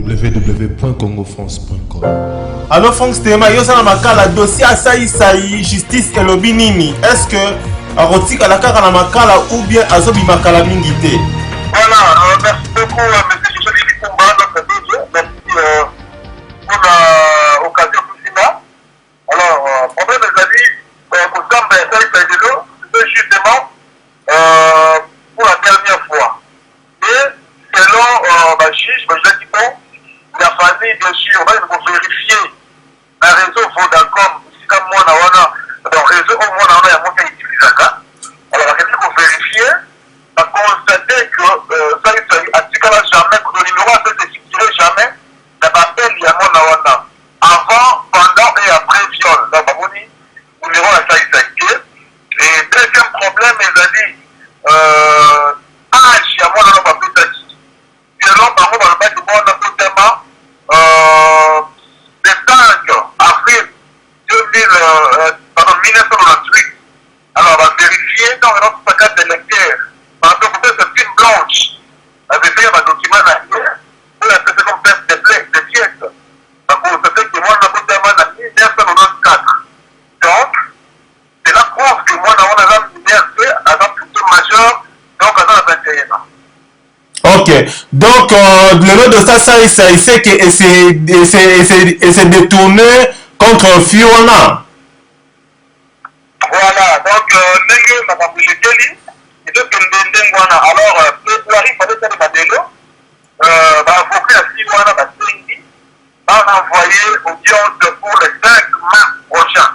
www.congofrance.com. Alors Franck Stéma, yo sana makala dossier à Sai Sai justice et lobby nini. Est-ce que arotika la kaka na makala ou bien azobi makala mingi te? Voilà, merci beaucoup monsieur Chicholi Kumba, notre DG. Merci pour l'occasion tout cela. Alors, problème mes amis, pour ça, Sai Sai de l'eau, c'est justement pour la dernière fois. Et selon ma juge, je dis bon, la famille, bien sûr, il faut vérifier un réseau Vodacom, si comme moi, dans le réseau, au moins, il y a mon qui utilise ça. Alors, il faut vérifier, à constater que ça, il n'a jamais, que le numéro a été sécurisé jamais, il appel, il y a mon avant, pendant et après viol. Donc, on dit, numéro à ça, il s'inquiète. Et deuxième problème, mes amis, âge, il y a mon nom, pas plus d'âge. Selon, par contre, dans le bâtiment, on a notamment le 5 avril 1998. Alors, on va vérifier dans notre carte d'électeur. Parce que peut-être c'est une blanche. On va vérifier un document derrière. Pour la c'est comme test de pièces. Donc, on sait que moi, on a notamment en 1994. Donc, c'est la preuve que moi, on a un université à un plutôt majeur, donc à 21 ans. Ok, donc le nom de ça, c'est que c'est détourné contre Fiona. Voilà, donc alors, February, il fallait faire des modèles. On a envoyé audience pour le 5 mars prochain.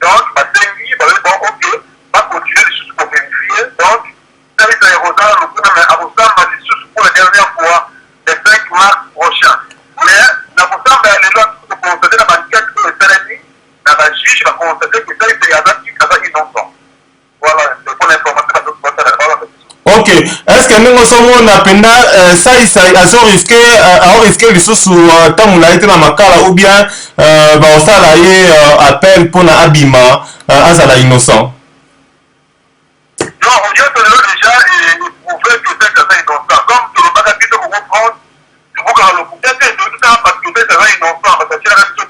Donc, bon, ok, pas continuer les choses pour vérifier. Donc, ça va être aérosol, mais à vous semble des choses pour la dernière fois, le 5 mars prochain. Mais, la vous semble, les gens qui ont constaté la banquette pour le Sérénie, la juge va constater que ça a été innocent. Voilà, c'est pour l'information. Ok, est-ce que nous sommes appelés Sai Sai à risquer les choses tant on a été dans ma cala ou bien on s'est appel pour la Bima à la innocent? Non, on vient de déjà et vous faites que c'est innocent. Comme tout le monde a dit que vous prendre, vous pouvez le couper, c'est tout ça parce que c'est innocent, parce que c'est un reste de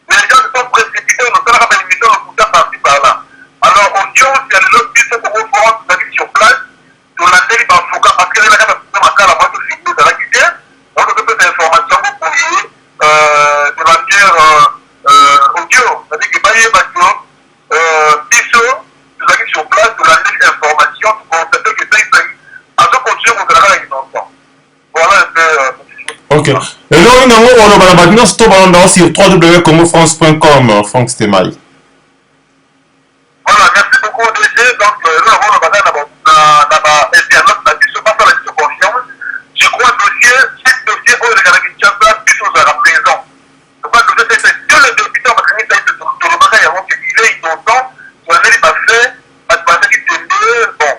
les gens se sont précipités, nous sommes à limiter le couper par-ci par-là. Alors, on dit, il y a des autres qui sont pour vous prendre, vous allez sur place. Dans la télé, parce que la moitié de l'idée de la guitare, on peut faire des informations vous pourriez de manière audio. C'est-à-dire que Baye Badio, Bissot, vous allez sur place, de la télé information, pour constater que c'est une. À ce continuer, vous allez avec l'enfant. Voilà un peu. Ok. Et là, on a maintenant sur www.congofrance.com, Franck Stéma. Voilà, merci beaucoup, DG. Donc, nous avons le bagage d'abord. Je crois que chaque dossier où les Canadiens sont à la présent. Je crois que c'est que le député parce qu'il est innocent, on n'est pas fait, parce qu'il est bon.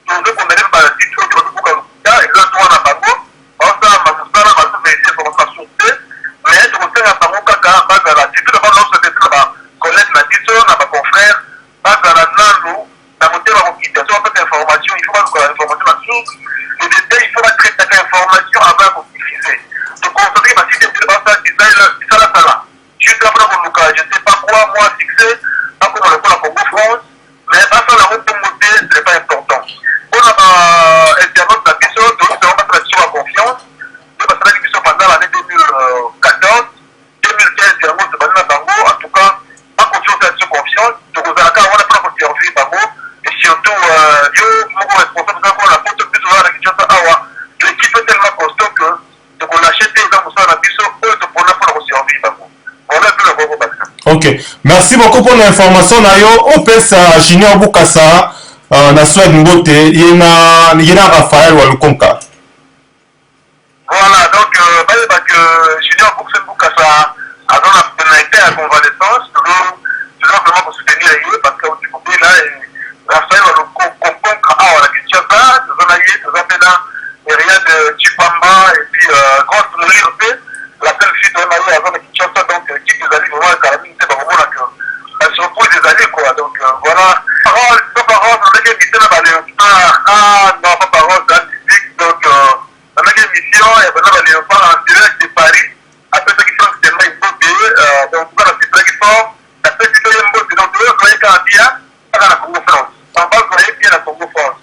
On veut qu'on n'ait pas la titre, on veut qu'on ait et là, on n'a pas beau. On s'en va, on s'en va, pour sa sûreté, mais je me fais un parent quand à la titre, d'abord, l'autre, c'est ma collègue, ma titre, ma confrère, pas à la nano, la montée de la requisition, en fait, information, il faut avoir l'information là-dessous. Le détail, il faut traiter cette information avant de diffuser. Donc, on se dit, si je ne sais pas ça, c'est ça, là. Je suis là pour le cas, je ne sais pas quoi, moi, fixer, pas pour le Congo France, mais pas ça, la route pour monter, ce n'est pas important. On a internaute la question, donc, c'est vraiment pas sur la confiance. C'est parce que la question pendant l'année 2014, 2015, il y a un mot de Banana Bango, en tout cas, pas continuer à sur confiance, donc, on a pas pour servir Bango, et surtout, yo, mon responsable, nous avons la faute de plus la question de Awa, l'équipe est tellement costaud que, donc, on achète des gens, on a biso, eux, donc, on a pour le servir Bango. Voilà un peu le gros bassin. Ok, merci beaucoup pour l'information. On peut ça, Junior Bukasa, na Suède Mbote, il y a Raphaël Walukonka. Voilà, donc, Junior Bukasa a été à convalescence, toujours vraiment pour soutenir les yeux, parce que du coup, là, Raphaël Walukonka, la question là, nous en ayons, nous avons là, et rien de Chipamba, et puis, grosse nourriture, la seule fille de Marie avant la Kinshasa, donc, qui des années, vraiment, Caramine, c'est pas vraiment là que, elle se repose des années, quoi, donc, voilà. Parole, non, pas parole, donc, la même émission, et maintenant, on va en direct, en tout cas, c'est très fort. La petite Yembo, c'est dans deux, vous voyez qu'à bien, à la Congo-France. En bas, vous voyez bien la Congo-France.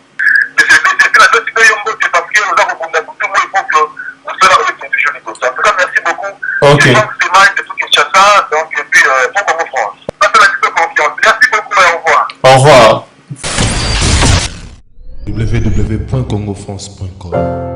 Mais c'est la petite Yembo, c'est parce que nous avons beaucoup de tout le monde, il faut que vous soyez là où ils sont toujours les En tout cas, merci beaucoup. Ok. Je pense que c'est mal de tout Kinshasa, donc, et puis, pour Congo-France. Ça, c'est la petite confiance. Merci beaucoup et au revoir. Au revoir. www.congofrance.com